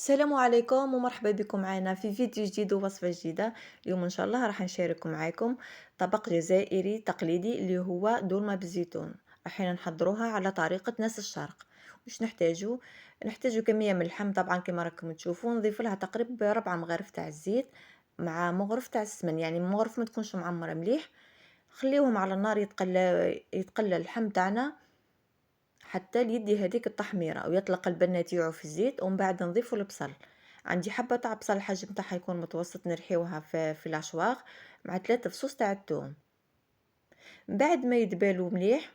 السلام عليكم ومرحبا بكم معنا في فيديو جديد ووصفة جديدة. اليوم ان شاء الله راح نشارك معاكم طبق جزائري تقليدي اللي هو دولمة بالزيتون. راح نحضروها على طريقة ناس الشرق. واش نحتاجو كمية من اللحم، طبعا كما راكم تشوفوا نضيف لها تقريبا 4 مغارف تاع الزيت مع مغرف تاع السمن، يعني مغرف ما تكونش معمرة مليح. خليوهم على النار يتقلى اللحم تاعنا حتى يدي هذيك التحميره ويطلق البنه تاعو في الزيت، ومن بعد نضيفوا البصل. عندي حبه تاع بصل الحجم تاعها يكون متوسط، نرحيوها في الاشواغ مع 3 فصوص تاع الثوم. بعد ما يدبالوا مليح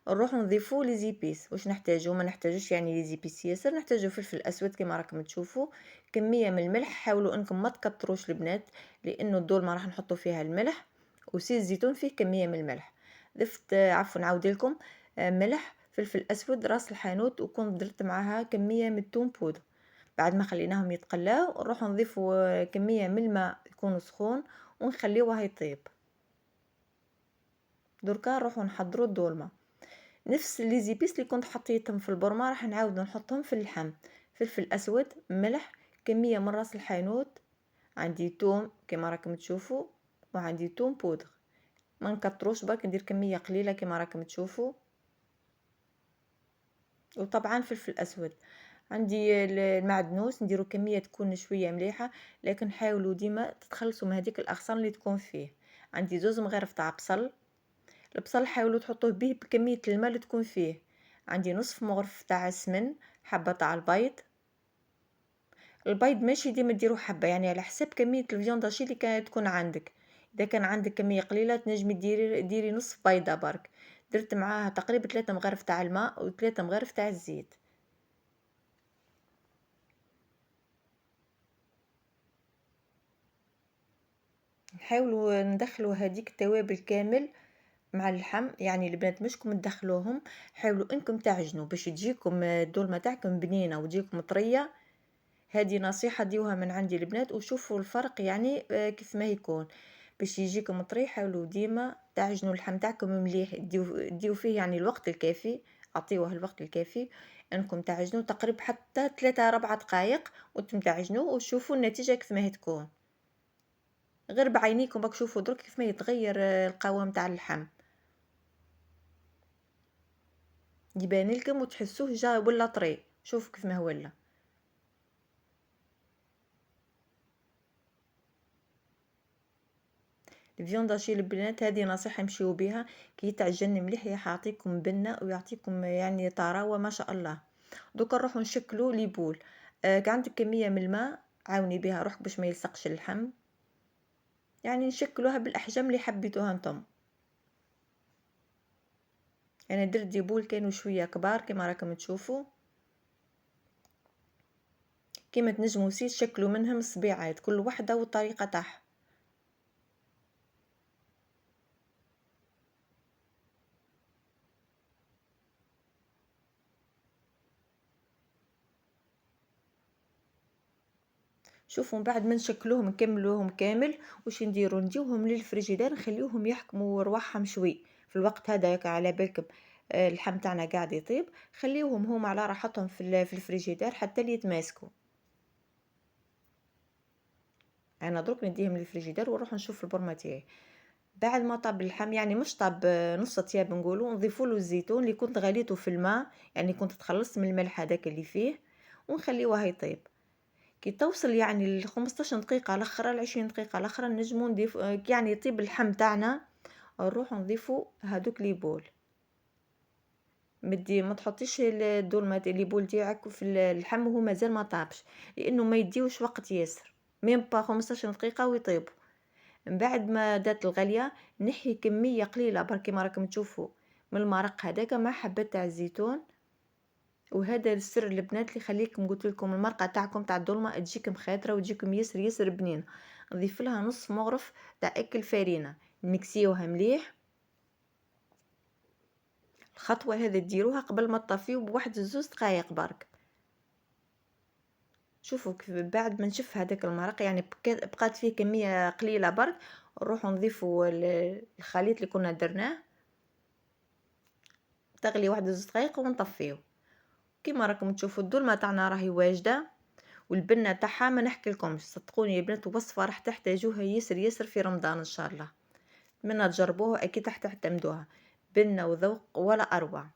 نروحوا نضيفوا لي زيبيس. واش نحتاجو؟ ما نحتاجوش يعني لي زيبيس ياسر، نحتاجو فلفل اسود كما راكم تشوفوا، كميه من الملح. حاولوا انكم ما تكتروش البنات لانه الدول ما راح نحطوا فيها الملح، وسي الزيتون فيه كميه من الملح. ضفت عفوا نعاود لكم، ملح، فلفل اسود، راس الحانوت، وكنت درت معاها كميه من الثوم بودر. بعد ما خليناهم يتقلاو نروحوا نضيفوا كميه من الماء يكون سخون ونخليوه يطيب. دركا نروحوا نحضروا الدولمه. نفس لي زيبيس اللي كنت حطيتهم في البرمه راح نعاود نحطهم في اللحم. فلفل اسود، ملح، كميه من راس الحانوت، عندي توم كما راكم تشوفوا، وعندي توم بودر. ما نكتروش، برك ندير كميه قليله كما راكم تشوفوا. وطبعا فلفل اسود. عندي المعدنوس نديرو كميه تكون شويه مليحه، لكن حاولوا ديما تتخلصوا من هذيك الاغصان اللي تكون فيه. عندي 2 مغارف تاع بصل. البصل حاولوا تحطوه به بكميه الماء اللي تكون فيه. عندي نصف مغرف تاع السمن، حبه تاع البيض. البيض ماشي ديما ديروا حبه، يعني على حسب كميه الفيونداشي اللي كانت تكون عندك. اذا كان عندك كميه قليله تنجمي ديري نصف بيضه برك. درت معاها تقريبا 3 مغارف تاع الماء و3 مغارف تاع الزيت. نحاولوا ندخلوا هذيك التوابل كامل مع اللحم، يعني البنات مشكم تدخلوهم. حاولوا انكم تعجنوا باش تجيكم الدولمه تاعكم بنينه وتجيكم طريه. هذه نصيحة ديوها من عندي البنات، وشوفوا الفرق يعني كيف ما يكون. باش يجيكم طري حاولوا ديما تعجنوا اللحم تاعكم مليح، ديو فيه يعني الوقت الكافي. اعطيوه الوقت الكافي انكم تعجنوا تقريبا حتى 3 4 دقائق، وانتم تعجنوا وشوفوا النتيجة كيف ما هي تكون. غير بعينيكم راك شوفوا درك كيف ما يتغير القوام تاع اللحم، يبان لكم وتحسوه جا ولا طري. شوفوا كيف ما هو ولا. الفيونداشي البنات هذه نصيحة نمشيو بها، كي تعجن مليح يعطيكم بنة ويعطيكم يعني طراوة ما شاء الله. دوكا نروحو نشكلو لي بول. كان عندك كمية من الماء عاوني بها روحك باش ما يلصقش اللحم، يعني نشكلوها بالاحجام اللي حبيتوها نتوما. انا درت دي بول كانوا شوية كبار كما راكم تشوفوا. كيما تنجموا سي تشكلوا منهم صبيعات كل وحدة والطريقة تاعها. شوفوا من بعد ما نشكلوهم نكملوهم كامل واش نديرو؟ نديوهم للفريجيدير نخليوهم يحكموا رواحهم شوي. في الوقت هذا على بالكم اللحم تاعنا قاعد يطيب، خليوهم هما على راحتهم في الفريجيدير حتى اللي يتماسكوا. انا درك نديهم للفريجيدير ونروح نشوف البرمه تاعي. بعد ما طاب اللحم، يعني مش طاب نص طياب نقولوا، نضيفوا له الزيتون اللي كنت غليته في الماء، يعني كنت تخلصت من الملح هذاك اللي فيه، ونخليوه يطيب. كي توصل يعني ل15 دقيقة على الاخرى، ل20 دقيقة على الاخرى، نجمو نضيف يعني يطيب اللحم تاعنا، نروحو نضيفو هادوك لي بول. ما تحطيش الدولمة لي بول تاعك في اللحم وهو مازال ما طابش، لانه ما يديوش وقت ياسر، ميم با 15 دقيقة ويطيبوا. من بعد ما دات الغلية نحي كمية قليلة برك كيما راكم تشوفوا من المرق هذاك مع حبة تاع الزيتون. وهذا السر البنات اللي يخليكم قلت لكم المرقه تاعكم تاع الدولمه تجيكم خاطره وتجيكم ياسر ياسر بنينه. نضيف لها نص مغرف تاع اكل فرينه، نكسيوها مليح. الخطوه هذه ديروها قبل ما تطفيو بواحد 2 دقائق برك. شوفوا كيف بعد ما نشف هذاك المرق، يعني بقات فيه كميه قليله برك، نروحوا نضيفوا الخليط اللي كنا درناه، تغلي واحد 2 دقائق ونطفيو. كيما راكم تشوفوا الدولمه تاعنا راهي واجده، والبنة تاعها ما نحكيلكمش، صدقوني يا بنات وصفة راح تحتاجوها ياسر ياسر في رمضان إن شاء الله، أتمنى تجربوها أكيد راح تعتمدوها، بنة وذوق ولا أروع.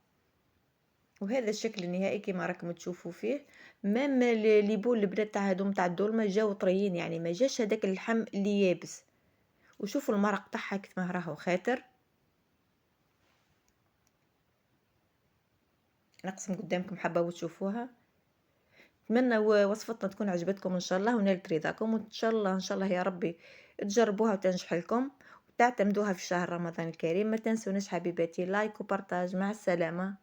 وهذا الشكل النهائي كيما راكم تشوفوا فيه، ميم لي بول البنات تاع هاذوما تاع الدولمة جاو طريين يعني ما جاش هذاك اللحم اللي يابس، وشوفوا المرق تاعها كيفاه راهو خاطر. نقسم قدامكم حبة وتشوفوها. نتمنى وصفتنا تكون عجبتكم إن شاء الله ونالت رضاكم، وإن شاء الله إن شاء الله يا ربي تجربوها وتنجح لكم وتعتمدوها في شهر رمضان الكريم. ما تنسونيش حبيباتي لايك وبارتاج. مع السلامة.